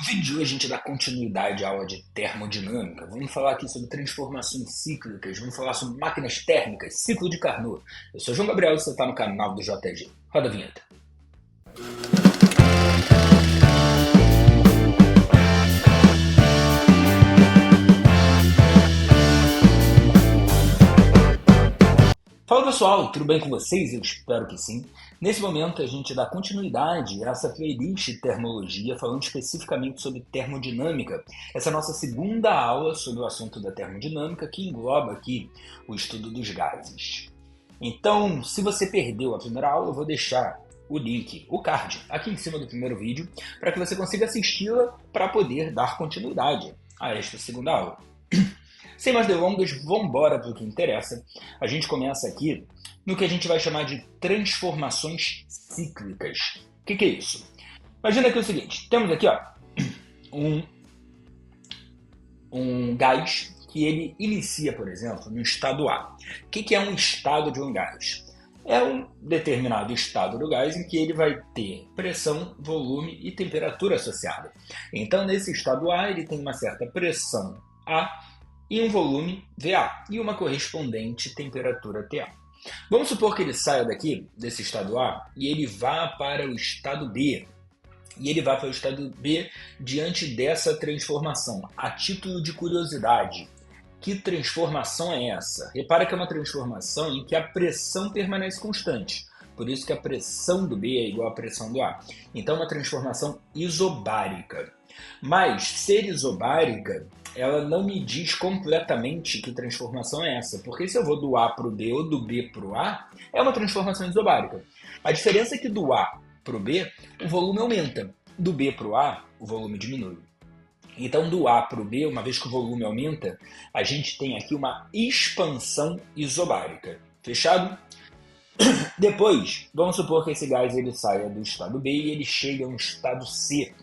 vídeo de hoje a gente dá continuidade à aula de termodinâmica. Vamos falar aqui sobre transformações cíclicas, vamos falar sobre máquinas térmicas, ciclo de Carnot. Eu sou João Gabriel e você está no canal do JG. Roda a vinheta. Fala pessoal, tudo bem com vocês? Eu espero que sim. Nesse momento a gente dá continuidade a essa playlist de termologia, falando especificamente sobre termodinâmica. Essa é a nossa segunda aula sobre o assunto da termodinâmica, que engloba aqui o estudo dos gases. Então, se você perdeu a primeira aula, eu vou deixar o link, o card, aqui em cima do primeiro vídeo, para que você consiga assisti-la para poder dar continuidade a esta segunda aula. Sem mais delongas, vamos embora para o que interessa. A gente começa aqui no que a gente vai chamar de transformações cíclicas. O que é isso? Imagina aqui o seguinte, temos aqui um gás que ele inicia, por exemplo, no estado A. O que é um estado de um gás? É um determinado estado do gás em que ele vai ter pressão, volume e temperatura associada. Então, nesse estado A, ele tem uma certa pressão A e um volume VA e uma correspondente temperatura TA. Vamos supor que ele saia daqui, desse estado A, e ele vá para o estado B. E ele vai para o estado B diante dessa transformação. A título de curiosidade, que transformação é essa? Repara que é uma transformação em que a pressão permanece constante. Por isso que a pressão do B é igual à pressão do A. Então é uma transformação isobárica. Mas ser isobárica, ela não me diz completamente que transformação é essa, porque se eu vou do A para o B ou do B para o A, é uma transformação isobárica. A diferença é que do A para o B, o volume aumenta, do B para o A, o volume diminui. Então, do A para o B, uma vez que o volume aumenta, a gente tem aqui uma expansão isobárica. Fechado? Depois, vamos supor que esse gás ele saia do estado B e ele chegue a um estado C,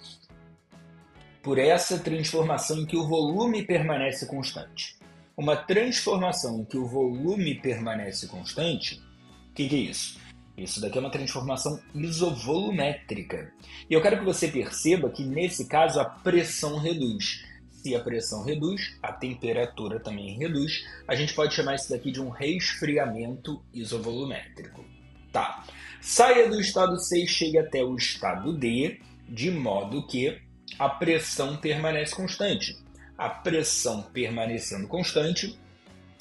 por essa transformação em que o volume permanece constante. Uma transformação em que o volume permanece constante, o que é isso? Isso daqui é uma transformação isovolumétrica. E eu quero que você perceba que, nesse caso, a pressão reduz. Se a pressão reduz, a temperatura também reduz. A gente pode chamar isso daqui de um resfriamento isovolumétrico. Tá. Saia do estado C e chegue até o estado D, de modo que a pressão permanece constante. A pressão permanecendo constante,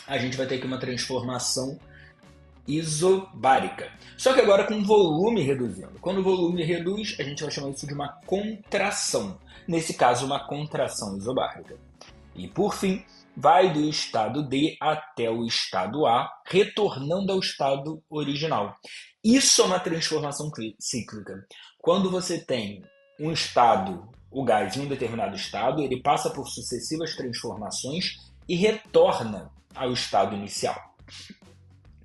a gente vai ter aqui uma transformação isobárica. Só que agora com o volume reduzindo. Quando o volume reduz, a gente vai chamar isso de uma contração. Nesse caso, uma contração isobárica. E por fim, vai do estado D até o estado A, retornando ao estado original. Isso é uma transformação cíclica. Quando você tem um estado, o gás em um determinado estado, ele passa por sucessivas transformações e retorna ao estado inicial.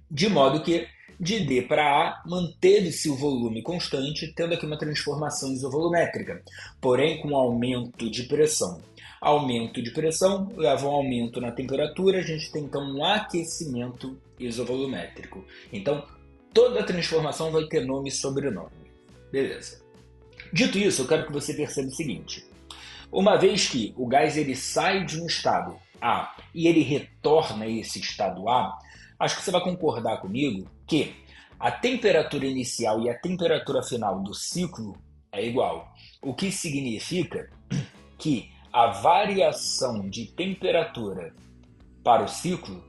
De modo que, de D para A, manteve-se o volume constante, tendo aqui uma transformação isovolumétrica, porém com aumento de pressão. Aumento de pressão leva a um aumento na temperatura, a gente tem então um aquecimento isovolumétrico. Então, toda a transformação vai ter nome e sobrenome. Beleza. Dito isso, eu quero que você perceba o seguinte. Uma vez que o gás ele sai de um estado A e ele retorna a esse estado A, acho que você vai concordar comigo que a temperatura inicial e a temperatura final do ciclo é igual. O que significa que a variação de temperatura para o ciclo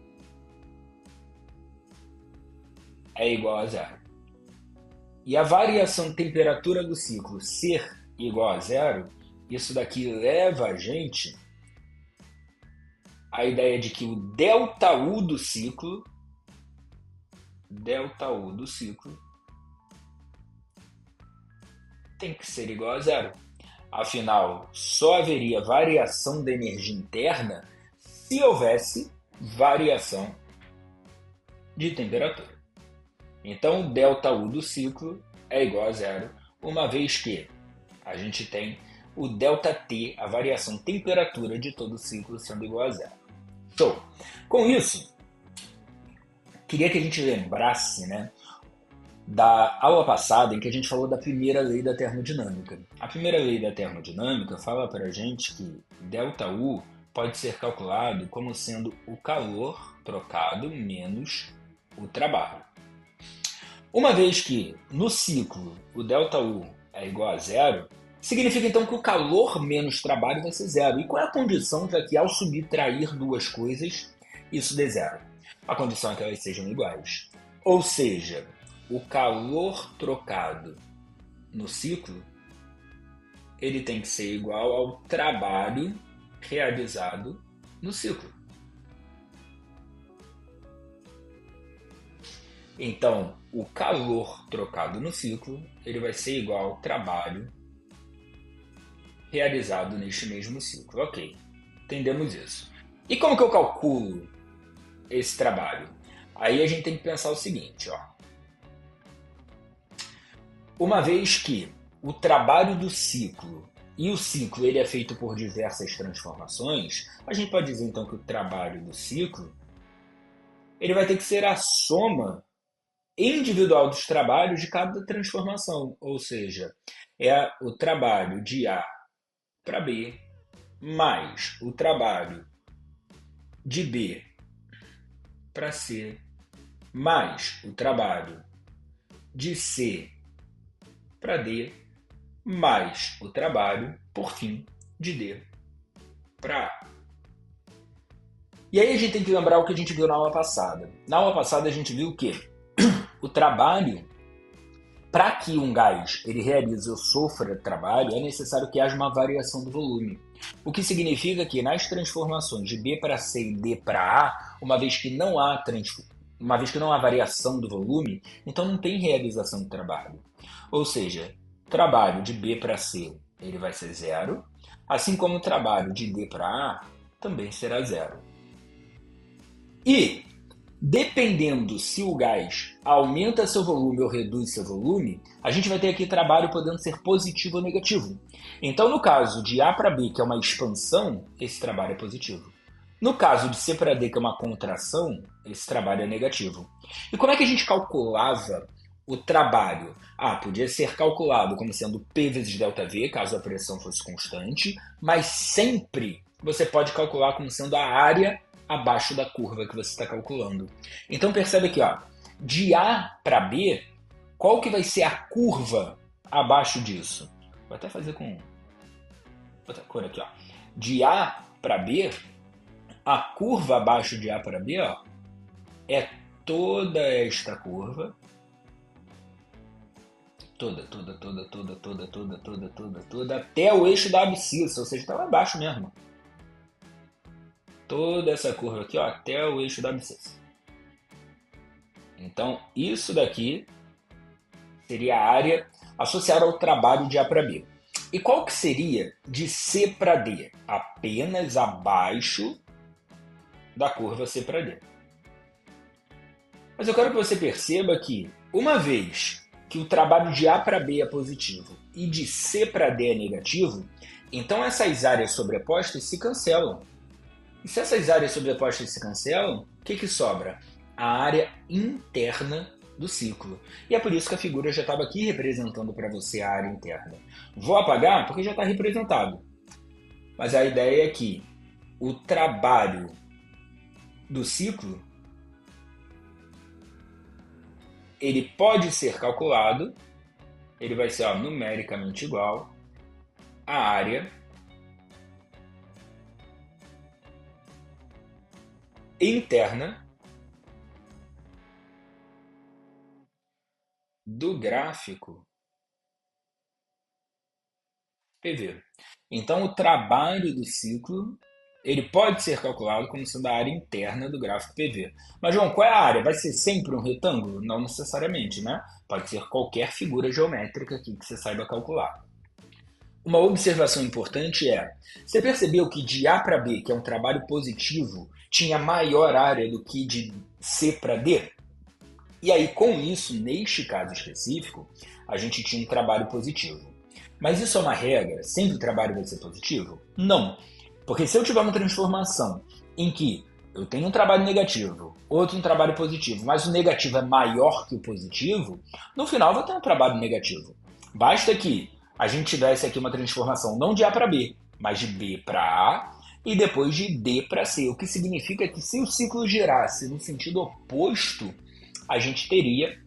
é igual a zero. E a variação de temperatura do ciclo ser igual a zero, isso daqui leva a gente à ideia de que o ΔU do ciclo tem que ser igual a zero. Afinal, só haveria variação da energia interna se houvesse variação de temperatura. Então, o ΔU do ciclo é igual a zero, uma vez que a gente tem o ΔT, a variação de temperatura de todo o ciclo, sendo igual a zero. Show! Com isso, queria que a gente lembrasse, da aula passada em que a gente falou da primeira lei da termodinâmica. A primeira lei da termodinâmica fala para a gente que ΔU pode ser calculado como sendo o calor trocado menos o trabalho. Uma vez que no ciclo o ΔU é igual a zero, significa então que o calor menos trabalho vai ser zero. E qual é a condição para que ao subtrair duas coisas isso dê zero? A condição é que elas sejam iguais. Ou seja, o calor trocado no ciclo ele tem que ser igual ao trabalho realizado no ciclo. Então, o calor trocado no ciclo ele vai ser igual ao trabalho realizado neste mesmo ciclo. Ok, entendemos isso. E como que eu calculo esse trabalho? Aí a gente tem que pensar o seguinte, ó. Uma vez que o trabalho do ciclo e o ciclo ele é feito por diversas transformações, a gente pode dizer então que o trabalho do ciclo ele vai ter que ser a soma individual dos trabalhos de cada transformação, ou seja, é o trabalho de A para B mais o trabalho de B para C mais o trabalho de C para D, mais o trabalho, por fim, de D para A. E aí a gente tem que lembrar o que a gente viu na aula passada. Na aula passada a gente viu que o trabalho, para que um gás ele realize ou sofra trabalho, é necessário que haja uma variação do volume. O que significa que nas transformações de B para C e D para A, uma vez que não há variação do volume, então não tem realização de trabalho. Ou seja, o trabalho de B para C ele vai ser zero, assim como o trabalho de D para A também será zero. E, dependendo se o gás aumenta seu volume ou reduz seu volume, a gente vai ter aqui trabalho podendo ser positivo ou negativo. Então, no caso de A para B, que é uma expansão, esse trabalho é positivo. No caso de C para D, que é uma contração, esse trabalho é negativo. E como é que a gente calculava o trabalho? Podia ser calculado como sendo P vezes ΔV, caso a pressão fosse constante, mas sempre você pode calcular como sendo a área abaixo da curva que você está calculando. Então percebe aqui, ó, de A para B, qual que vai ser a curva abaixo disso? Vou até fazer com outra cor aqui, ó. De A para B, a curva abaixo de A para B, ó, é toda esta curva, toda, até o eixo da abscissa, ou seja, está lá abaixo mesmo. Toda essa curva aqui, ó, até o eixo da abscissa. Então, isso daqui seria a área associada ao trabalho de A para B. E qual que seria de C para D? Apenas abaixo da curva C para D. Mas eu quero que você perceba que, uma vez que o trabalho de A para B é positivo e de C para D é negativo, então essas áreas sobrepostas se cancelam. E se essas áreas sobrepostas se cancelam, o que sobra? A área interna do ciclo. E é por isso que a figura já estava aqui representando para você a área interna. Vou apagar porque já está representado. Mas a ideia é que o trabalho do ciclo ele pode ser calculado, ele vai ser numericamente igual à área interna do gráfico PV. Então, o trabalho do ciclo ele pode ser calculado como sendo a área interna do gráfico PV. Mas, João, qual é a área? Vai ser sempre um retângulo? Não necessariamente, né? Pode ser qualquer figura geométrica aqui que você saiba calcular. Uma observação importante é, você percebeu que de A para B, que é um trabalho positivo, tinha maior área do que de C para D? E aí, com isso, neste caso específico, a gente tinha um trabalho positivo. Mas isso é uma regra? Sempre o trabalho vai ser positivo? Não. Porque se eu tiver uma transformação em que eu tenho um trabalho negativo, outro um trabalho positivo, mas o negativo é maior que o positivo, no final eu vou ter um trabalho negativo. Basta que a gente tivesse aqui uma transformação não de A para B, mas de B para A e depois de D para C, o que significa que se o ciclo girasse no sentido oposto, a gente teria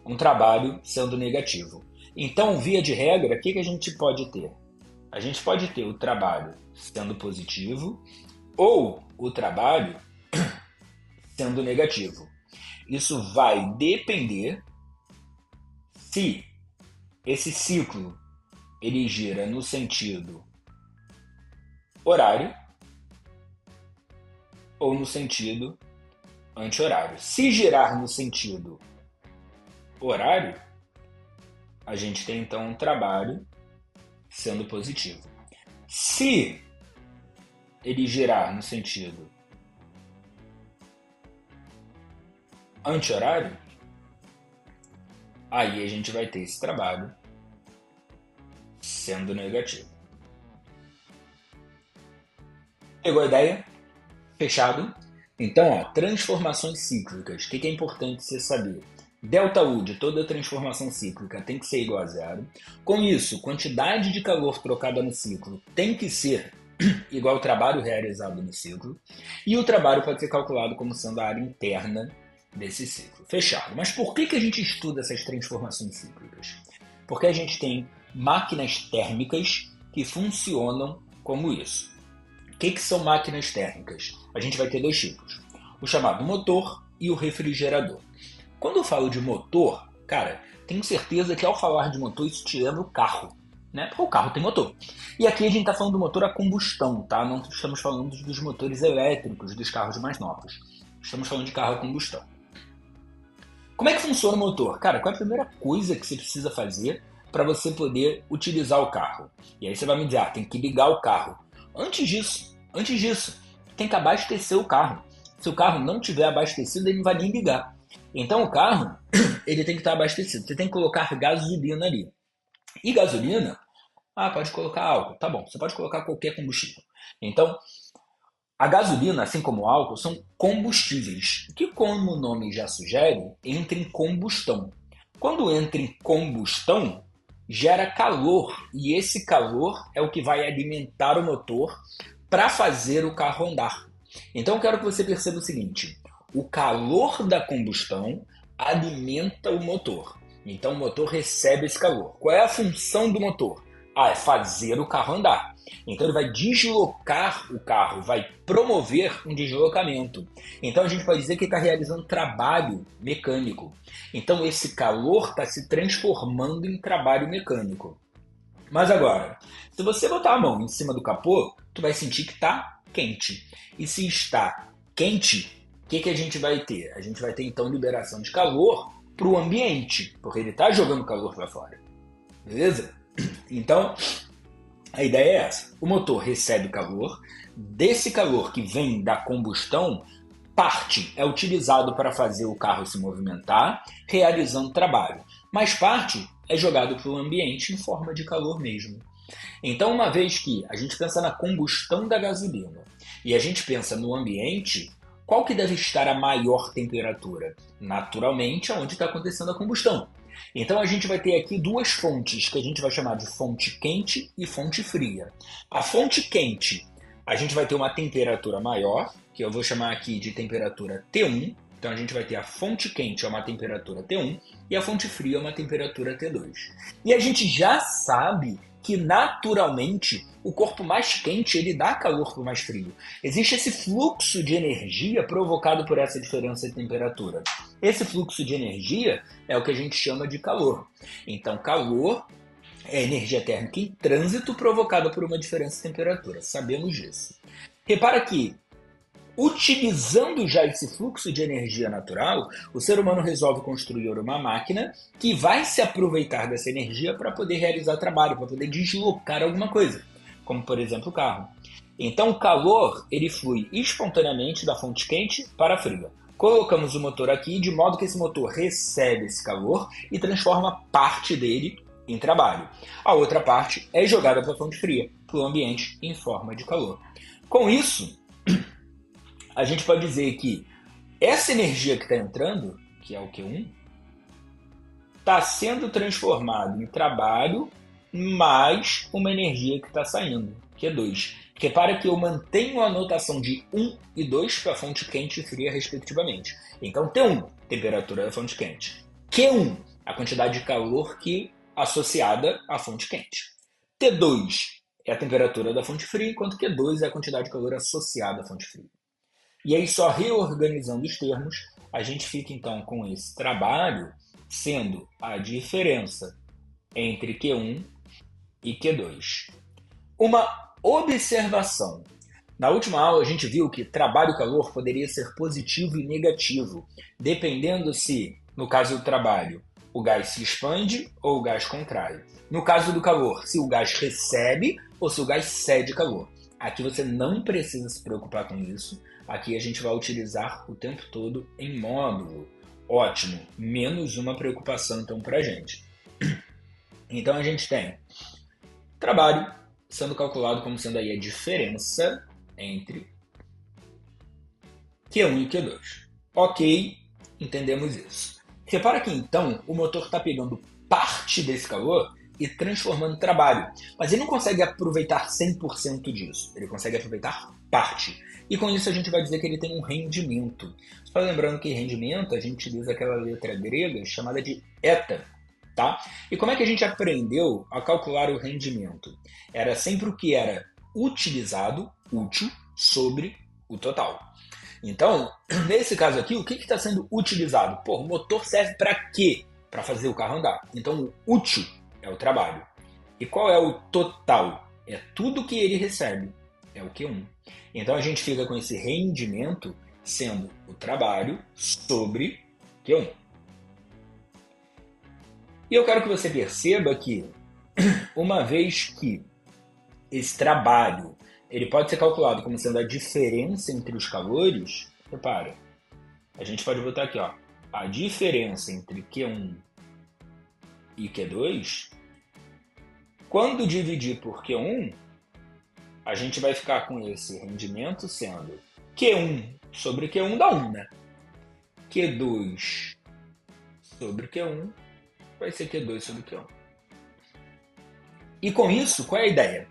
um trabalho sendo negativo. Então, via de regra, o que a gente pode ter? A gente pode ter o trabalho sendo positivo ou o trabalho sendo negativo. Isso vai depender se esse ciclo ele gira no sentido horário ou no sentido anti-horário. Se girar no sentido horário, a gente tem então um trabalho sendo positivo. Se ele girar no sentido anti-horário, aí a gente vai ter esse trabalho sendo negativo. Pegou a ideia? Fechado? Então, transformações cíclicas. O que é importante você saber? ΔU de toda transformação cíclica tem que ser igual a zero. Com isso, quantidade de calor trocada no ciclo tem que ser igual ao trabalho realizado no ciclo. E o trabalho pode ser calculado como sendo a área interna desse ciclo. Fechado. Mas por que a gente estuda essas transformações cíclicas? Porque a gente tem máquinas térmicas que funcionam como isso. O que são máquinas térmicas? A gente vai ter dois tipos. O chamado motor e o refrigerador. Quando eu falo de motor, cara, tenho certeza que ao falar de motor isso te lembra o carro, né? Porque o carro tem motor. E aqui a gente está falando do motor a combustão, tá? Não estamos falando dos motores elétricos dos carros mais novos. Estamos falando de carro a combustão. Como é que funciona o motor? Cara, qual é a primeira coisa que você precisa fazer para você poder utilizar o carro? E aí você vai me dizer, tem que ligar o carro. Antes disso, tem que abastecer o carro. Se o carro não tiver abastecido, ele não vai nem ligar. Então o carro, ele tem que estar abastecido. Você tem que colocar gasolina ali. E gasolina, pode colocar álcool. Tá bom, você pode colocar qualquer combustível. Então, a gasolina, assim como o álcool, são combustíveis, que, como o nome já sugere, entra em combustão. Quando entra em combustão, gera calor, e esse calor é o que vai alimentar o motor para fazer o carro andar. Então eu quero que você perceba o seguinte, o calor da combustão alimenta o motor. Então o motor recebe esse calor. Qual é a função do motor? É fazer o carro andar. Então ele vai deslocar o carro, vai promover um deslocamento. Então a gente pode dizer que ele está realizando trabalho mecânico. Então esse calor está se transformando em trabalho mecânico. Mas agora, se você botar a mão em cima do capô, tu vai sentir que está quente. E se está quente, o que a gente vai ter? A gente vai ter então liberação de calor para o ambiente, porque ele está jogando calor para fora. Beleza? Então, a ideia é essa. O motor recebe calor, desse calor que vem da combustão, parte é utilizado para fazer o carro se movimentar, realizando trabalho. Mas parte é jogado para o ambiente em forma de calor mesmo. Então, uma vez que a gente pensa na combustão da gasolina e a gente pensa no ambiente, qual que deve estar a maior temperatura? Naturalmente, onde está acontecendo a combustão. Então a gente vai ter aqui duas fontes que a gente vai chamar de fonte quente e fonte fria. A fonte quente, a gente vai ter uma temperatura maior, que eu vou chamar aqui de temperatura T1. Então a gente vai ter a fonte quente, é uma temperatura T1, e a fonte fria é uma temperatura T2. E a gente já sabe que naturalmente o corpo mais quente ele dá calor para o mais frio. Existe esse fluxo de energia provocado por essa diferença de temperatura. Esse fluxo de energia é o que a gente chama de calor. Então calor é energia térmica em trânsito provocada por uma diferença de temperatura. Sabemos disso. Repara que, utilizando já esse fluxo de energia natural, o ser humano resolve construir uma máquina que vai se aproveitar dessa energia para poder realizar trabalho, para poder deslocar alguma coisa, como por exemplo o carro. Então o calor ele flui espontaneamente da fonte quente para a fria. Colocamos o motor aqui de modo que esse motor recebe esse calor e transforma parte dele em trabalho. A outra parte é jogada para a fonte fria, para o ambiente em forma de calor. Com isso, a gente pode dizer que essa energia que está entrando, que é o Q1, está sendo transformado em trabalho mais uma energia que está saindo, Q2. Repara que eu mantenho a notação de 1 e 2 para a fonte quente e fria, respectivamente. Então, T1, temperatura da fonte quente. Q1, a quantidade de calor que associada à fonte quente. T2 é a temperatura da fonte fria, enquanto Q2 é a quantidade de calor associada à fonte fria. E aí, só reorganizando os termos, a gente fica então com esse trabalho sendo a diferença entre Q1 e Q2. Uma observação. Na última aula a gente viu que trabalho e calor poderia ser positivo e negativo, dependendo se, no caso do trabalho, o gás se expande ou o gás contrai. No caso do calor, se o gás recebe ou se o gás cede calor. Aqui você não precisa se preocupar com isso. Aqui a gente vai utilizar o tempo todo em módulo. Ótimo, menos uma preocupação então para a gente. Então a gente tem trabalho sendo calculado como sendo aí a diferença entre Q1 e Q2. Ok, entendemos isso. Repara que então o motor está pegando parte desse calor e transformando em trabalho. Mas ele não consegue aproveitar 100% disso. Ele consegue aproveitar parte. E com isso a gente vai dizer que ele tem um rendimento. Só lembrando que rendimento a gente utiliza aquela letra grega chamada de eta. Tá? E como é que a gente aprendeu a calcular o rendimento? Era sempre o que era utilizado, útil, sobre o total. Então, nesse caso aqui, o que está sendo utilizado? Pô, o motor serve para quê? Para fazer o carro andar. Então, o útil é o trabalho. E qual é o total? É tudo que ele recebe. É o Q1. Então, a gente fica com esse rendimento sendo o trabalho sobre Q1. E eu quero que você perceba que, uma vez que esse trabalho ele pode ser calculado como sendo a diferença entre os calores, repara, a gente pode botar aqui, ó, a diferença entre Q1 e Q2, quando dividir por Q1, a gente vai ficar com esse rendimento sendo Q1 sobre Q1 dá 1, né? Q2 sobre Q1 vai ser Q2 sobre Q1. E com isso, qual é a ideia?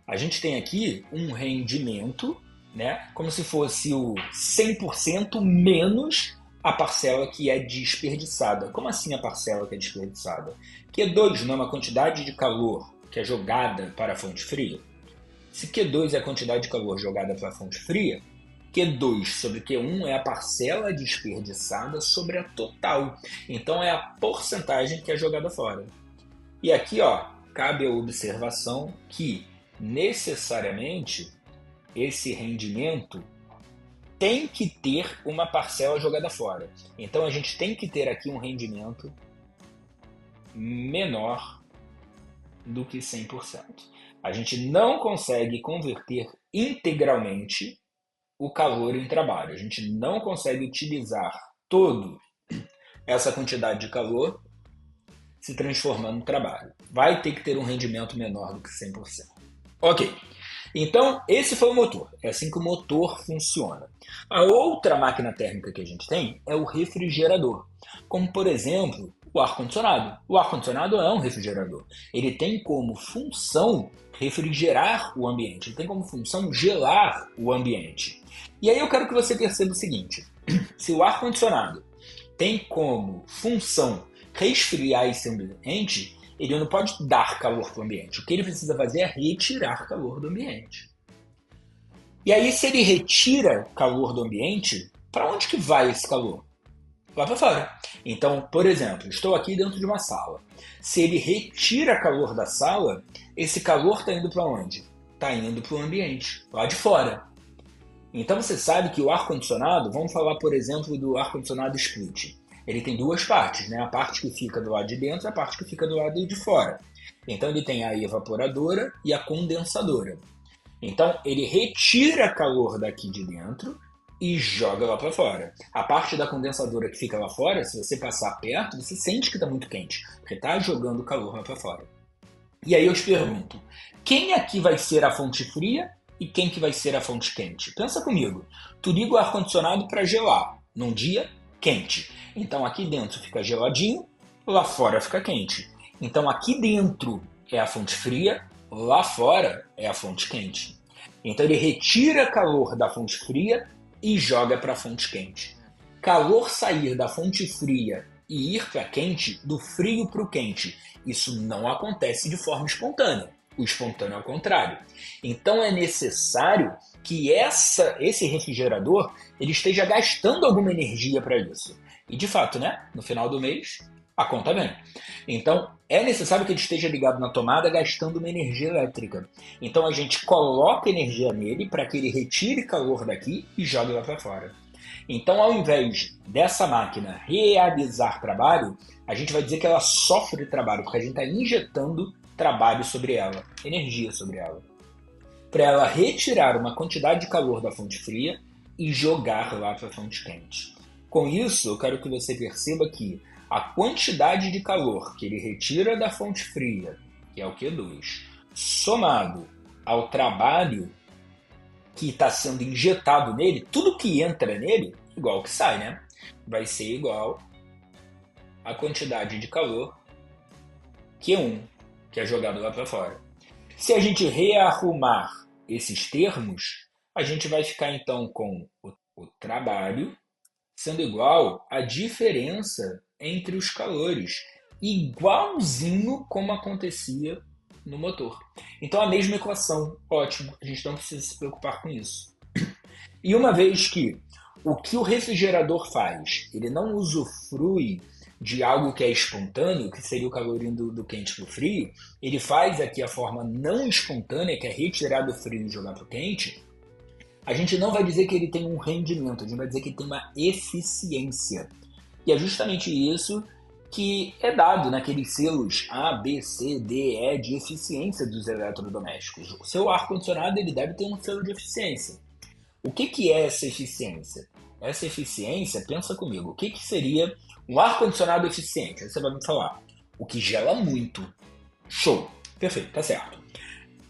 A gente tem aqui um rendimento, né, como se fosse o 100% menos a parcela que é desperdiçada. Como assim a parcela que é desperdiçada? Q2 não é uma quantidade de calor que é jogada para a fonte fria? Se Q2 é a quantidade de calor jogada para a fonte fria, Q2 sobre Q1 é a parcela desperdiçada sobre a total. Então é a porcentagem que é jogada fora. E aqui, ó, cabe a observação que necessariamente esse rendimento tem que ter uma parcela jogada fora. Então a gente tem que ter aqui um rendimento menor do que 100%. A gente não consegue converter integralmente o calor em trabalho. A gente não consegue utilizar toda essa quantidade de calor se transformando em trabalho. Vai ter que ter um rendimento menor do que 100%. Ok, então esse foi o motor. É assim que o motor funciona. A outra máquina térmica que a gente tem é o refrigerador, como por exemplo o ar-condicionado. O ar-condicionado é um refrigerador. Ele tem como função refrigerar o ambiente, ele tem como função gelar o ambiente. E aí eu quero que você perceba o seguinte: se o ar-condicionado tem como função resfriar esse ambiente, ele não pode dar calor para o ambiente. O que ele precisa fazer é retirar calor do ambiente. E aí, se ele retira calor do ambiente, para onde que vai esse calor? Lá para fora. Então, por exemplo, estou aqui dentro de uma sala. Se ele retira calor da sala, esse calor está indo para onde? Está indo para o ambiente, lá de fora. Então você sabe que o ar-condicionado, vamos falar, por exemplo, do ar-condicionado split. Ele tem duas partes, né? A parte que fica do lado de dentro e a parte que fica do lado de fora. Então ele tem a evaporadora e a condensadora. Então ele retira calor daqui de dentro e joga lá para fora. A parte da condensadora que fica lá fora, se você passar perto, você sente que está muito quente, porque está jogando calor lá para fora. E aí eu te pergunto, quem aqui vai ser a fonte fria E quem que vai ser a fonte quente? Pensa comigo. Tu liga o ar-condicionado para gelar num dia quente. Então aqui dentro fica geladinho, lá fora fica quente. Então aqui dentro é a fonte fria, lá fora é a fonte quente. Então ele retira calor da fonte fria e joga para a fonte quente. Calor sair da fonte fria e ir para quente, do frio para o quente. Isso não acontece de forma espontânea. O espontâneo é o contrário. Então é necessário que esse refrigerador ele esteja gastando alguma energia para isso. E de fato, né? No final do mês, a conta vem. Então é necessário que ele esteja ligado na tomada gastando uma energia elétrica. Então a gente coloca energia nele para que ele retire calor daqui e jogue lá para fora. Então, ao invés dessa máquina realizar trabalho, a gente vai dizer que ela sofre trabalho, porque a gente está injetando trabalho sobre ela, energia sobre ela, para ela retirar uma quantidade de calor da fonte fria e jogar lá para a fonte quente. Com isso, eu quero que você perceba que a quantidade de calor que ele retira da fonte fria, que é o Q2, somado ao trabalho que está sendo injetado nele, tudo que entra nele, igual que sai, né? Vai ser igual a quantidade de calor Q1, que é jogado lá para fora. Se a gente rearrumar esses termos, a gente vai ficar então com o trabalho sendo igual à diferença entre os calores, igualzinho como acontecia no motor. Então a mesma equação, ótimo, a gente não precisa se preocupar com isso. E uma vez que o refrigerador faz, ele não usufrui de algo que é espontâneo, que seria o calor indo do quente para o frio, ele faz aqui a forma não espontânea, que é retirar do frio e jogar para o quente, a gente não vai dizer que ele tem um rendimento, a gente vai dizer que ele tem uma eficiência. E é justamente isso que é dado naqueles selos A, B, C, D, E de eficiência dos eletrodomésticos. O seu ar-condicionado ele deve ter um selo de eficiência. O que é essa eficiência? Essa eficiência, pensa comigo, o que seria um ar-condicionado eficiente? Aí você vai me falar, o que gela muito. Show, perfeito, tá certo.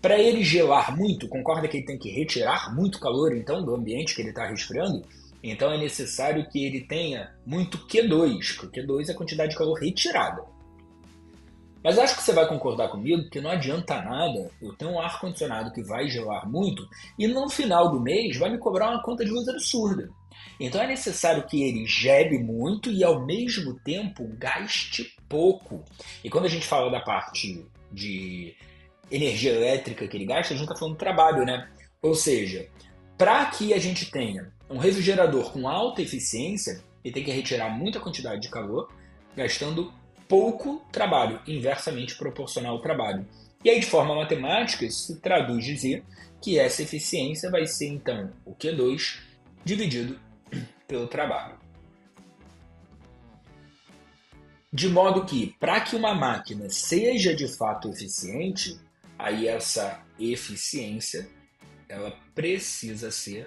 Para ele gelar muito, concorda que ele tem que retirar muito calor então do ambiente que ele está resfriando? Então é necessário que ele tenha muito Q2, porque Q2 é a quantidade de calor retirada. Mas acho que você vai concordar comigo que não adianta nada eu ter um ar-condicionado que vai gelar muito e no final do mês vai me cobrar uma conta de luz absurda. Então é necessário que ele gele muito e ao mesmo tempo gaste pouco. E quando a gente fala da parte de energia elétrica que ele gasta, a gente está falando do trabalho, né? Ou seja, para que a gente tenha um refrigerador com alta eficiência, ele tem que retirar muita quantidade de calor, gastando pouco trabalho, inversamente proporcional ao trabalho. E aí, de forma matemática, isso se traduz dizer que essa eficiência vai ser, então, o Q2 dividido pelo trabalho. De modo que, para que uma máquina seja de fato eficiente, aí essa eficiência ela precisa ser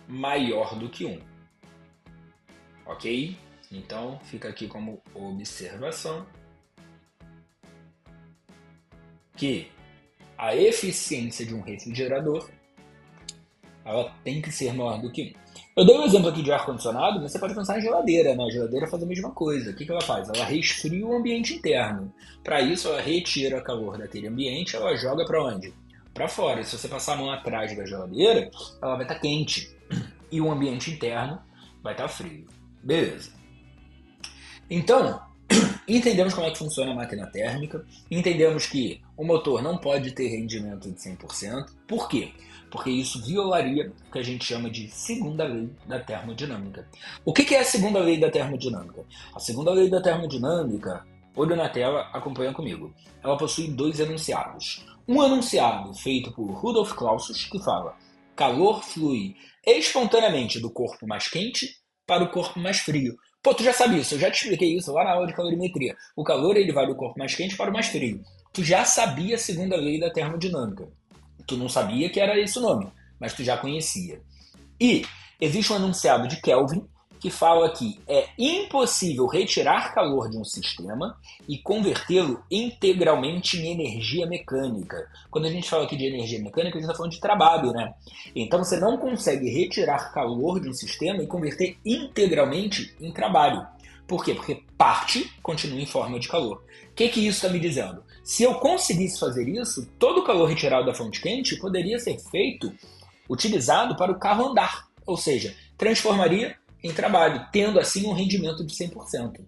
maior do que 1. Ok? Então, fica aqui como observação que a eficiência de um refrigerador ela tem que ser maior do que 1. Eu dei um exemplo aqui de ar-condicionado, mas você pode pensar em geladeira, né? A geladeira faz a mesma coisa. O que ela faz? Ela resfria o ambiente interno. Para isso, ela retira o calor daquele ambiente, ela joga para onde? Para fora. E se você passar a mão atrás da geladeira, ela vai estar quente. E o ambiente interno vai estar frio. Beleza. Então, entendemos como é que funciona a máquina térmica, entendemos que o motor não pode ter rendimento de 100%. Por quê? Porque isso violaria o que a gente chama de segunda lei da termodinâmica. O que é a segunda lei da termodinâmica? A segunda lei da termodinâmica, olho na tela, acompanha comigo. Ela possui 2 enunciados. Um enunciado feito por Rudolf Clausius, que fala: calor flui espontaneamente do corpo mais quente para o corpo mais frio. Pô, tu já sabe isso, eu já te expliquei isso lá na aula de calorimetria. O calor ele vai do corpo mais quente para o mais frio. Tu já sabia a segunda lei da termodinâmica. Tu não sabia que era esse o nome, mas tu já conhecia. E existe um enunciado de Kelvin, que fala que é impossível retirar calor de um sistema e convertê-lo integralmente em energia mecânica. Quando a gente fala aqui de energia mecânica, a gente está falando de trabalho, né? Então você não consegue retirar calor de um sistema e converter integralmente em trabalho. Por quê? Porque parte continua em forma de calor. O que isso está me dizendo? Se eu conseguisse fazer isso, todo o calor retirado da fonte quente poderia ser utilizado para o carro andar. Ou seja, transformaria em trabalho, tendo assim um rendimento de 100%.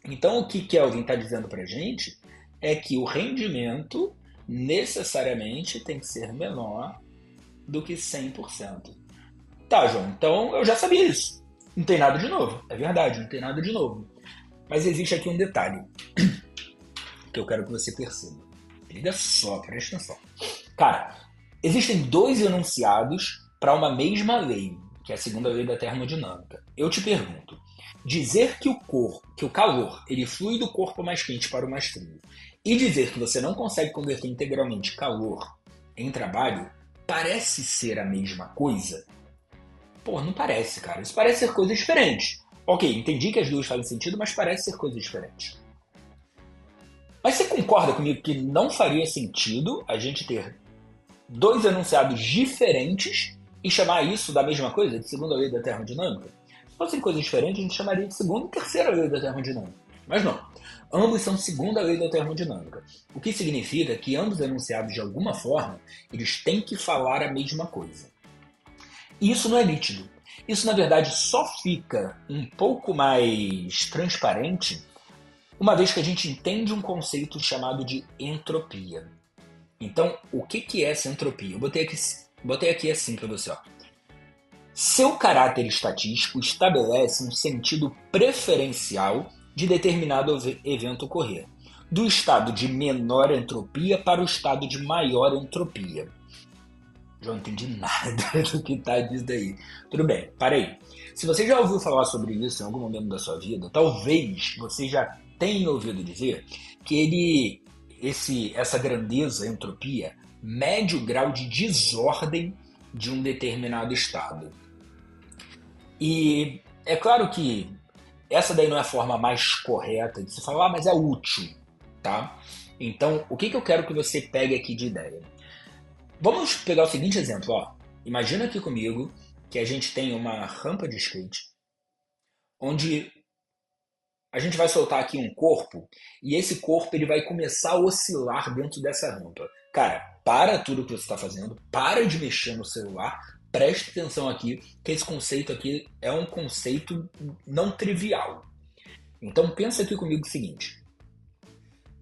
Então o que Kelvin está dizendo para a gente é que o rendimento necessariamente tem que ser menor do que 100%. Tá, João, então eu já sabia isso. Não tem nada de novo. É verdade, não tem nada de novo. Mas existe aqui um detalhe que eu quero que você perceba. Liga só, presta atenção. Cara, existem dois enunciados para uma mesma lei, que é a segunda lei da termodinâmica. Eu te pergunto, dizer que o calor ele flui do corpo mais quente para o mais frio e dizer que você não consegue converter integralmente calor em trabalho parece ser a mesma coisa? Pô, não parece, cara. Isso parece ser coisas diferentes. Ok, entendi que as duas fazem sentido, mas parece ser coisas diferentes. Mas você concorda comigo que não faria sentido a gente ter dois enunciados diferentes e chamar isso da mesma coisa, de segunda lei da termodinâmica? Se fossem coisas diferentes, a gente chamaria de segunda e terceira lei da termodinâmica. Mas não. Ambos são segunda lei da termodinâmica. O que significa que ambos enunciados, de alguma forma, eles têm que falar a mesma coisa. E isso não é nítido. Isso, na verdade, só fica um pouco mais transparente uma vez que a gente entende um conceito chamado de entropia. Então, o que é essa entropia? Eu botei aqui assim para você. Ó. Seu caráter estatístico estabelece um sentido preferencial de determinado evento ocorrer, do estado de menor entropia para o estado de maior entropia. Já não entendi nada do que está disso daí. Tudo bem, parei. Se você já ouviu falar sobre isso em algum momento da sua vida, talvez você já tenha ouvido dizer que essa grandeza, entropia, mede o grau de desordem de um determinado estado. E é claro que essa daí não é a forma mais correta de se falar, mas é útil, tá? Então, o que eu quero que você pegue aqui de ideia? Vamos pegar o seguinte exemplo, ó. Imagina aqui comigo que a gente tem uma rampa de skate, onde a gente vai soltar aqui um corpo, e esse corpo ele vai começar a oscilar dentro dessa rampa. Cara, para tudo que você está fazendo, para de mexer no celular, preste atenção aqui, que esse conceito aqui é um conceito não trivial. Então pensa aqui comigo o seguinte.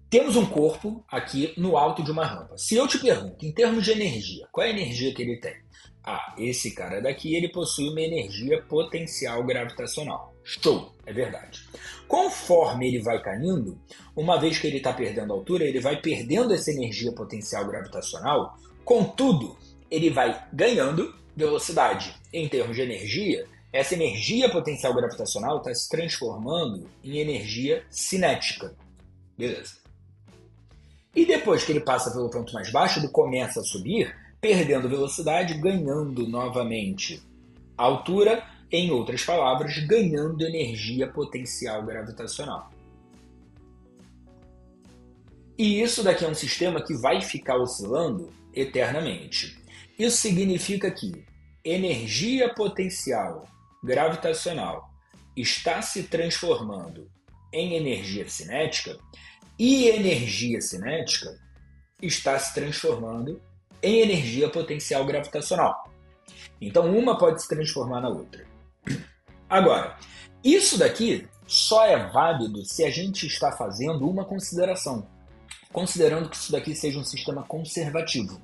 Temos um corpo aqui no alto de uma rampa. Se eu te pergunto, em termos de energia, qual é a energia que ele tem? Ah, esse cara daqui ele possui uma energia potencial gravitacional. Show, é verdade. Conforme ele vai caindo, uma vez que ele está perdendo altura, ele vai perdendo essa energia potencial gravitacional, contudo, ele vai ganhando velocidade. Em termos de energia, essa energia potencial gravitacional está se transformando em energia cinética. Beleza. E depois que ele passa pelo ponto mais baixo, ele começa a subir, perdendo velocidade, ganhando novamente altura, em outras palavras, ganhando energia potencial gravitacional. E isso daqui é um sistema que vai ficar oscilando eternamente. Isso significa que energia potencial gravitacional está se transformando em energia cinética e energia cinética está se transformando em energia potencial gravitacional. Então uma pode se transformar na outra. Agora, isso daqui só é válido se a gente está fazendo uma consideração, considerando que isso daqui seja um sistema conservativo.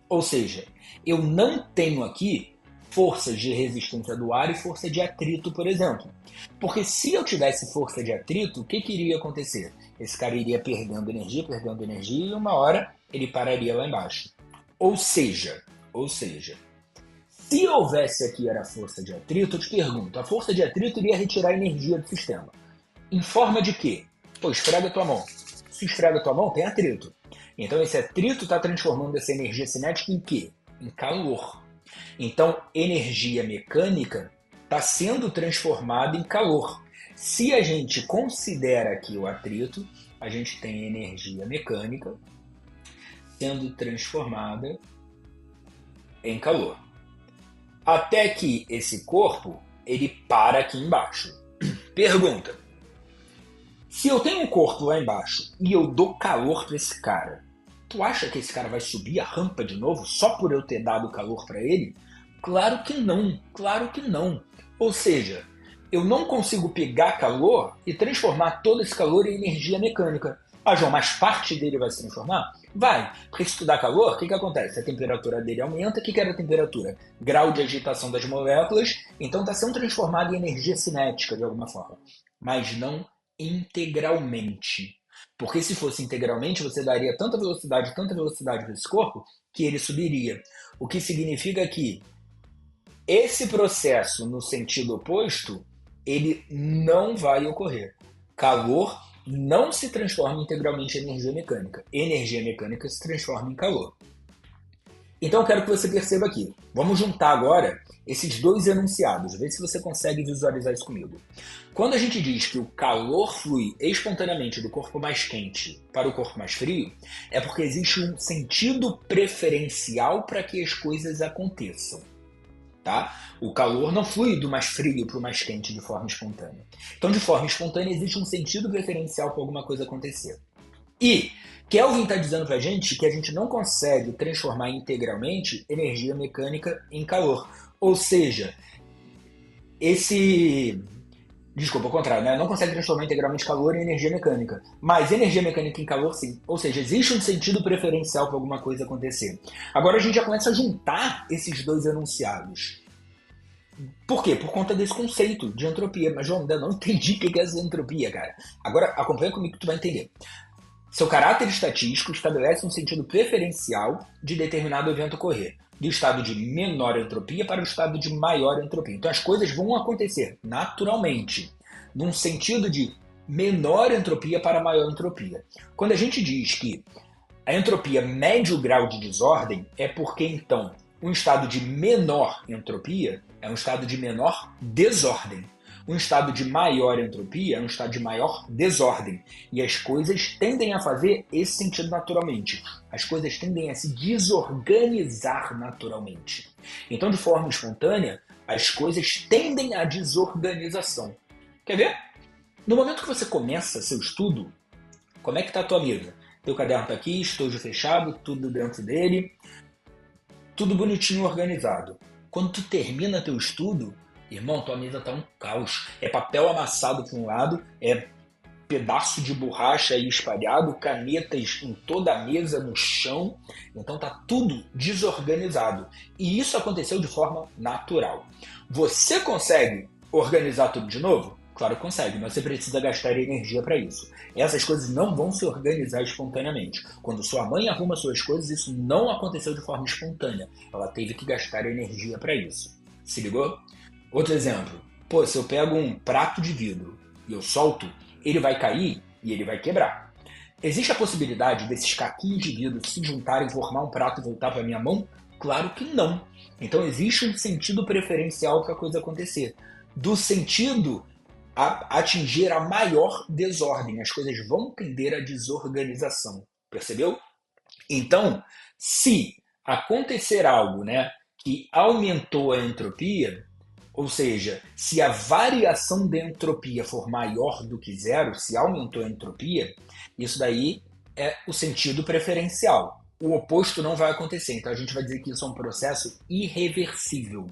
Ou seja, eu não tenho aqui forças de resistência do ar e força de atrito, por exemplo. Porque se eu tivesse força de atrito, o que iria acontecer? Esse cara iria perdendo energia, e uma hora ele pararia lá embaixo. Ou seja, se houvesse aqui a força de atrito, eu te pergunto, a força de atrito iria retirar energia do sistema. Em forma de quê? Pô, esfrega a tua mão. Se esfrega a tua mão, tem atrito. Então esse atrito está transformando essa energia cinética em quê? Em calor. Então, energia mecânica está sendo transformado em calor. Se a gente considera aqui o atrito, a gente tem energia mecânica sendo transformada em calor. Até que esse corpo, ele para aqui embaixo. Pergunta: se eu tenho um corpo lá embaixo e eu dou calor para esse cara, tu acha que esse cara vai subir a rampa de novo só por eu ter dado calor para ele? Claro que não, claro que não. Ou seja, eu não consigo pegar calor e transformar todo esse calor em energia mecânica. Ah, João, mas parte dele vai se transformar? Vai, porque se tu dá calor, o que acontece? A temperatura dele aumenta. O que era a temperatura? Grau de agitação das moléculas. Então está sendo transformado em energia cinética de alguma forma. Mas não integralmente. Porque se fosse integralmente, você daria tanta velocidade para esse corpo, que ele subiria. O que significa que esse processo no sentido oposto, ele não vai ocorrer. Calor não se transforma integralmente em energia mecânica. Energia mecânica se transforma em calor. Então eu quero que você perceba aqui. Vamos juntar agora esses dois enunciados. Vê se você consegue visualizar isso comigo. Quando a gente diz que o calor flui espontaneamente do corpo mais quente para o corpo mais frio, é porque existe um sentido preferencial para que as coisas aconteçam. Tá? O calor não flui do mais frio para o mais quente de forma espontânea. Então, de forma espontânea, existe um sentido preferencial para alguma coisa acontecer. E Kelvin está dizendo para a gente que a gente não consegue transformar integralmente energia mecânica em calor. Ou seja, Desculpa, ao contrário, né? Não consegue transformar integralmente calor em energia mecânica. Mas energia mecânica em calor, sim. Ou seja, existe um sentido preferencial para alguma coisa acontecer. Agora a gente já começa a juntar esses dois enunciados. Por quê? Por conta desse conceito de entropia. Mas, João, ainda não entendi o que é essa entropia, cara. Agora acompanha comigo que tu vai entender. Seu caráter estatístico estabelece um sentido preferencial de determinado evento ocorrer, do estado de menor entropia para o estado de maior entropia. Então as coisas vão acontecer naturalmente, num sentido de menor entropia para maior entropia. Quando a gente diz que a entropia mede o grau de desordem, é porque então um estado de menor entropia é um estado de menor desordem. Um estado de maior entropia é um estado de maior desordem. E as coisas tendem a fazer esse sentido naturalmente. As coisas tendem a se desorganizar naturalmente. Então, de forma espontânea, as coisas tendem à desorganização. Quer ver? No momento que você começa seu estudo, como é que está a tua mesa? Teu caderno está aqui, estojo fechado, tudo dentro dele, tudo bonitinho organizado. Quando tu termina teu estudo, irmão, tua mesa tá um caos. É papel amassado para um lado, é pedaço de borracha aí espalhado, canetas em toda a mesa, no chão. Então tá tudo desorganizado. E isso aconteceu de forma natural. Você consegue organizar tudo de novo? Claro que consegue, mas você precisa gastar energia para isso. Essas coisas não vão se organizar espontaneamente. Quando sua mãe arruma suas coisas, isso não aconteceu de forma espontânea. Ela teve que gastar energia para isso. Se ligou? Outro exemplo, se eu pego um prato de vidro e eu solto, ele vai cair e ele vai quebrar. Existe a possibilidade desses caquinhos de vidro se juntarem, formar um prato e voltar para a minha mão? Claro que não. Então existe um sentido preferencial para a coisa acontecer. Do sentido a atingir a maior desordem. As coisas vão tender à desorganização. Percebeu? Então, se acontecer algo, que aumentou a entropia, ou seja, se a variação da entropia for maior do que zero, se aumentou a entropia, isso daí é o sentido preferencial. O oposto não vai acontecer, então a gente vai dizer que isso é um processo irreversível.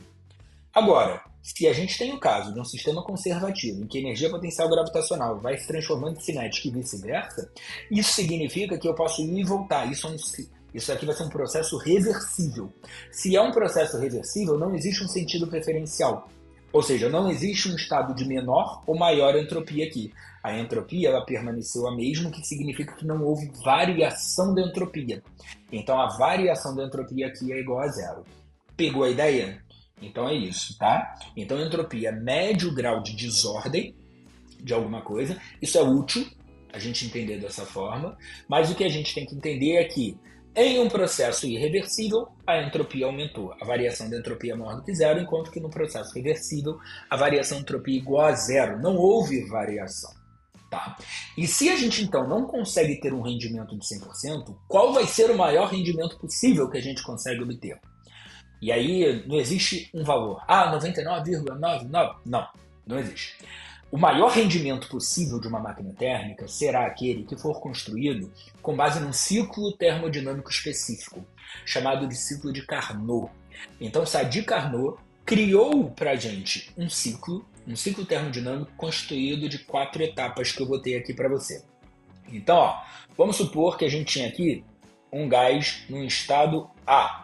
Agora, se a gente tem o caso de um sistema conservativo em que a energia potencial gravitacional vai se transformando em cinética e vice-versa, isso significa que eu posso ir e voltar. Isso aqui vai ser um processo reversível. Se é um processo reversível, não existe um sentido preferencial. Ou seja, não existe um estado de menor ou maior entropia aqui. A entropia ela permaneceu a mesma, o que significa que não houve variação da entropia. Então a variação da entropia aqui é igual a zero. Pegou a ideia? Então é isso, tá? Então a entropia mede o grau de desordem de alguma coisa. Isso é útil a gente entender dessa forma, mas o que a gente tem que entender é que Em um processo irreversível, a entropia aumentou. A variação da entropia é maior do que zero, enquanto que no processo reversível, a variação da entropia é igual a zero. Não houve variação. Tá? E se a gente, então, não consegue ter um rendimento de 100%, qual vai ser o maior rendimento possível que a gente consegue obter? E aí não existe um valor. 99,99. Não existe. O maior rendimento possível de uma máquina térmica será aquele que for construído com base num ciclo termodinâmico específico, chamado de ciclo de Carnot. Então, Sadi Carnot criou para a gente um ciclo termodinâmico constituído de 4 etapas que eu botei aqui para você. Então, vamos supor que a gente tinha aqui um gás no estado A.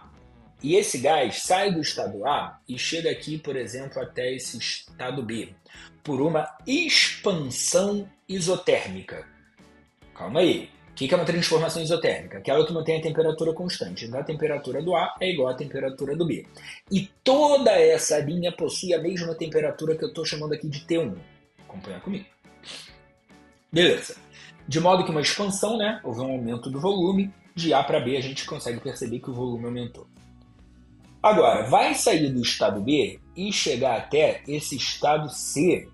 E esse gás sai do estado A e chega aqui, por exemplo, até esse estado B, por uma expansão isotérmica. Calma aí. O que é uma transformação isotérmica? Aquela que mantém a temperatura constante. Então, a temperatura do A é igual à temperatura do B. E toda essa linha possui a mesma temperatura que eu estou chamando aqui de T1. Acompanha comigo. Beleza. De modo que uma expansão, houve um aumento do volume. De A para B, a gente consegue perceber que o volume aumentou. Agora, vai sair do estado B e chegar até esse estado C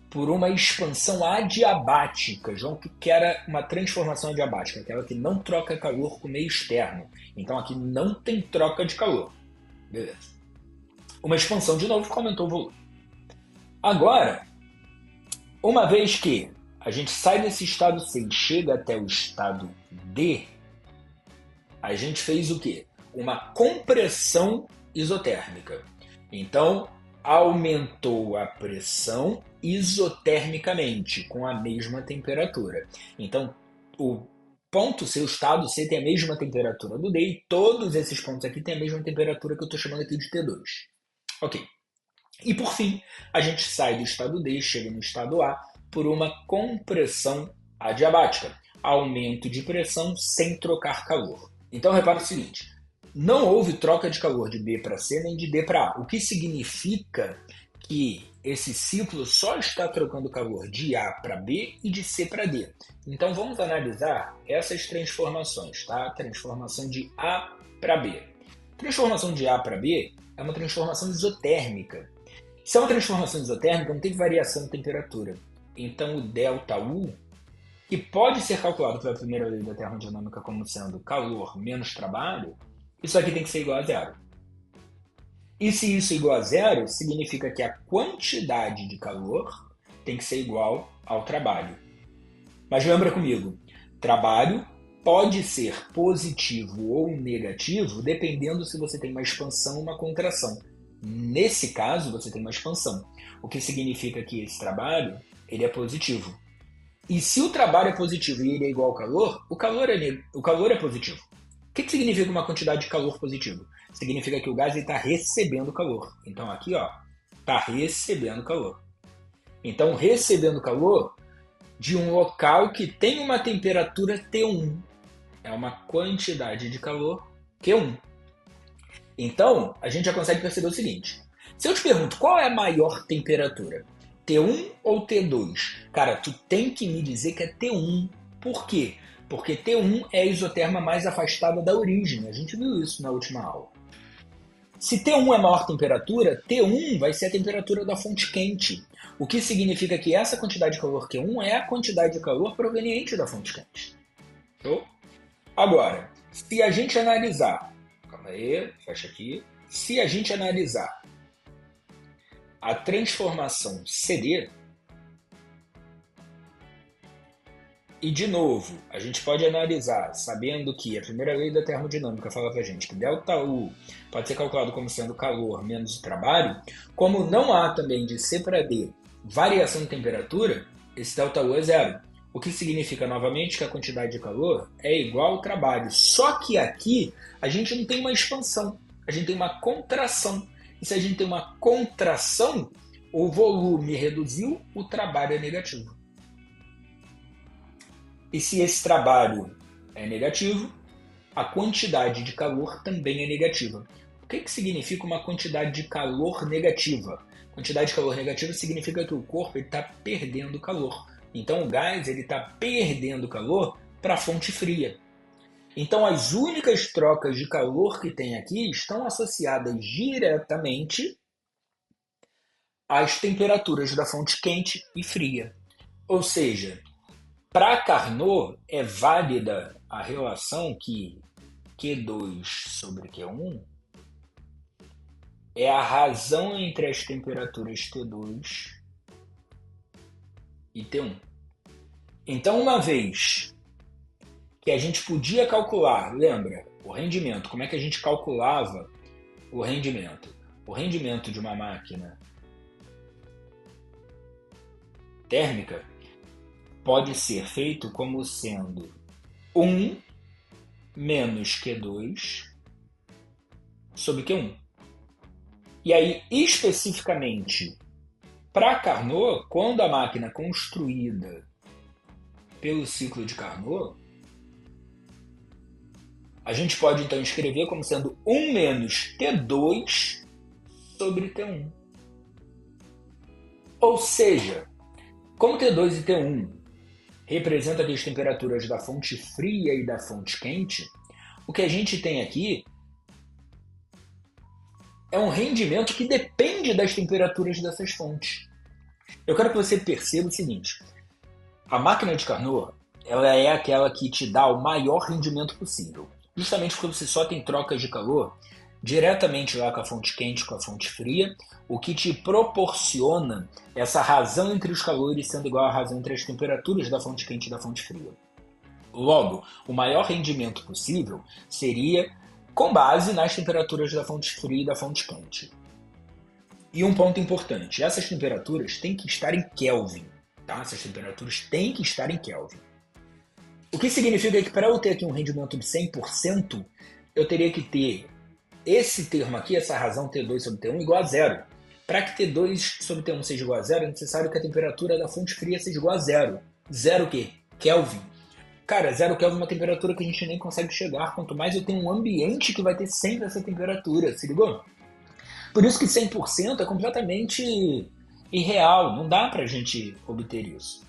por uma expansão adiabática. João, que era uma transformação adiabática, aquela que não troca calor com o meio externo. Então aqui não tem troca de calor. Beleza. Uma expansão de novo que aumentou o volume. Agora, uma vez que a gente sai desse estado C e chega até o estado D, a gente fez o quê? Uma compressão isotérmica. Então, aumentou a pressão isotermicamente, com a mesma temperatura. Então, o ponto C, o estado C, tem a mesma temperatura do D, e todos esses pontos aqui têm a mesma temperatura que eu estou chamando aqui de T2. Ok. E por fim, a gente sai do estado D e chega no estado A por uma compressão adiabática, aumento de pressão sem trocar calor. Então, repara o seguinte: não houve troca de calor de B para C nem de D para A, o que significa que esse ciclo só está trocando calor de A para B e de C para D. Então vamos analisar essas transformações, tá? Transformação de A para B. Transformação de A para B é uma transformação isotérmica. Se é uma transformação isotérmica, não tem variação de temperatura. Então o ΔU, que pode ser calculado pela primeira lei da termodinâmica como sendo calor menos trabalho, isso aqui tem que ser igual a zero. E se isso é igual a zero, significa que a quantidade de calor tem que ser igual ao trabalho. Mas lembra comigo, trabalho pode ser positivo ou negativo dependendo se você tem uma expansão ou uma contração. Nesse caso, você tem uma expansão, o que significa que esse trabalho ele é positivo. E se o trabalho é positivo e ele é igual ao calor, o calor é positivo. O que significa uma quantidade de calor positivo? Significa que o gás está recebendo calor. Então aqui, está recebendo calor. Então, recebendo calor de um local que tem uma temperatura T1. É uma quantidade de calor Q1. Então, a gente já consegue perceber o seguinte. Se eu te pergunto qual é a maior temperatura, T1 ou T2? Cara, tu tem que me dizer que é T1. Por quê? Porque T1 é a isoterma mais afastada da origem. A gente viu isso na última aula. Se T1 é maior temperatura, T1 vai ser a temperatura da fonte quente. O que significa que essa quantidade de calor Q1 é a quantidade de calor proveniente da fonte quente. Show? Agora, se a gente analisar... Calma aí, fecha aqui. Se a gente analisar a transformação CD... E, de novo, a gente pode analisar, sabendo que a primeira lei da termodinâmica fala pra gente que ΔU pode ser calculado como sendo calor menos o trabalho, como não há também de C para D variação de temperatura, esse ΔU é zero. O que significa, novamente, que a quantidade de calor é igual ao trabalho. Só que aqui a gente não tem uma expansão, a gente tem uma contração. E se a gente tem uma contração, o volume reduziu, o trabalho é negativo. E se esse trabalho é negativo, a quantidade de calor também é negativa. O que significa uma quantidade de calor negativa? Quantidade de calor negativa significa que o corpo está perdendo calor. Então o gás está perdendo calor para a fonte fria. Então, as únicas trocas de calor que tem aqui estão associadas diretamente às temperaturas da fonte quente e fria. Ou seja, para Carnot é válida a relação que Q2 sobre Q1 é a razão entre as temperaturas T2 e T1. Então, uma vez que a gente podia calcular, lembra, o rendimento, como é que a gente calculava o rendimento? O rendimento de uma máquina térmica pode ser feito como sendo 1 menos Q2 sobre Q1. E aí, especificamente, para Carnot, quando a máquina é construída pelo ciclo de Carnot, a gente pode então escrever como sendo 1 menos T2 sobre T1. Ou seja, como T2 e T1 representam as temperaturas da fonte fria e da fonte quente, o que a gente tem aqui é um rendimento que depende das temperaturas dessas fontes. Eu quero que você perceba o seguinte: a máquina de Carnot, ela é aquela que te dá o maior rendimento possível, justamente porque você só tem trocas de calor diretamente lá com a fonte quente, com a fonte fria, o que te proporciona essa razão entre os calores sendo igual à razão entre as temperaturas da fonte quente e da fonte fria. Logo, o maior rendimento possível seria com base nas temperaturas da fonte fria e da fonte quente. E um ponto importante, essas temperaturas têm que estar em Kelvin, tá? Essas temperaturas têm que estar em Kelvin. O que significa que para eu ter aqui um rendimento de 100%, eu teria que ter esse termo aqui, essa razão T2 sobre T1 igual a zero. Para que T2 sobre T1 seja igual a zero, é necessário que a temperatura da fonte fria seja igual a zero. Zero o quê? Kelvin. Cara, zero Kelvin é uma temperatura que a gente nem consegue chegar, quanto mais eu tenho um ambiente que vai ter sempre essa temperatura, se ligou? Por isso que 100% é completamente irreal, não dá para a gente obter isso.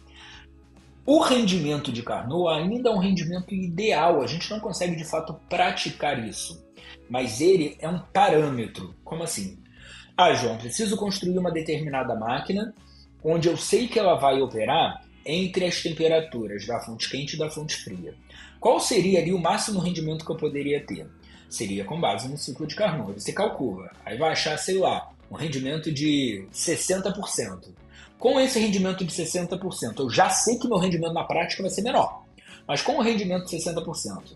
O rendimento de Carnot ainda é um rendimento ideal, a gente não consegue de fato praticar isso, mas ele é um parâmetro. Como assim? Ah, João, preciso construir uma determinada máquina onde eu sei que ela vai operar entre as temperaturas da fonte quente e da fonte fria. Qual seria ali o máximo rendimento que eu poderia ter? Seria com base no ciclo de Carnot. Você calcula, aí vai achar, sei lá, um rendimento de 60%. Com esse rendimento de 60%, eu já sei que meu rendimento na prática vai ser menor. Mas com o rendimento de 60%,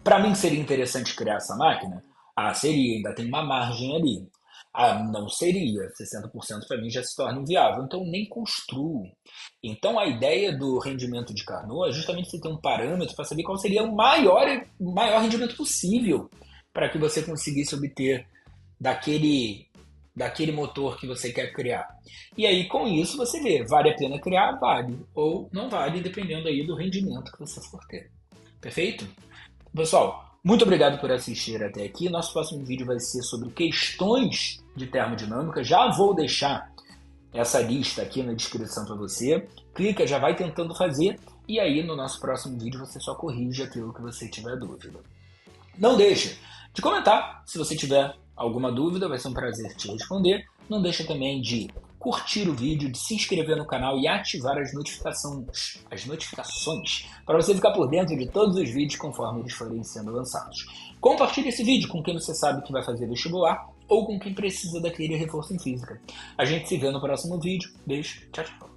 para mim seria interessante criar essa máquina? Ah, seria, ainda tem uma margem ali. Ah, não seria. 60% para mim já se torna inviável, então nem construo. Então a ideia do rendimento de Carnot é justamente você ter um parâmetro para saber qual seria o maior rendimento possível para que você conseguisse obter daquele motor que você quer criar. E aí com isso você vê, vale a pena criar? Vale. Ou não vale, dependendo aí do rendimento que você for ter. Perfeito? Pessoal, muito obrigado por assistir até aqui. Nosso próximo vídeo vai ser sobre questões de termodinâmica. Já vou deixar essa lista aqui na descrição para você. Clica, já vai tentando fazer. E aí no nosso próximo vídeo você só corrige aquilo que você tiver dúvida. Não deixe de comentar se você tiver alguma dúvida, vai ser um prazer te responder. Não deixe também de curtir o vídeo, de se inscrever no canal e ativar as notificações para você ficar por dentro de todos os vídeos conforme eles forem sendo lançados. Compartilhe esse vídeo com quem você sabe que vai fazer vestibular ou com quem precisa daquele reforço em física. A gente se vê no próximo vídeo. Beijo, tchau, tchau.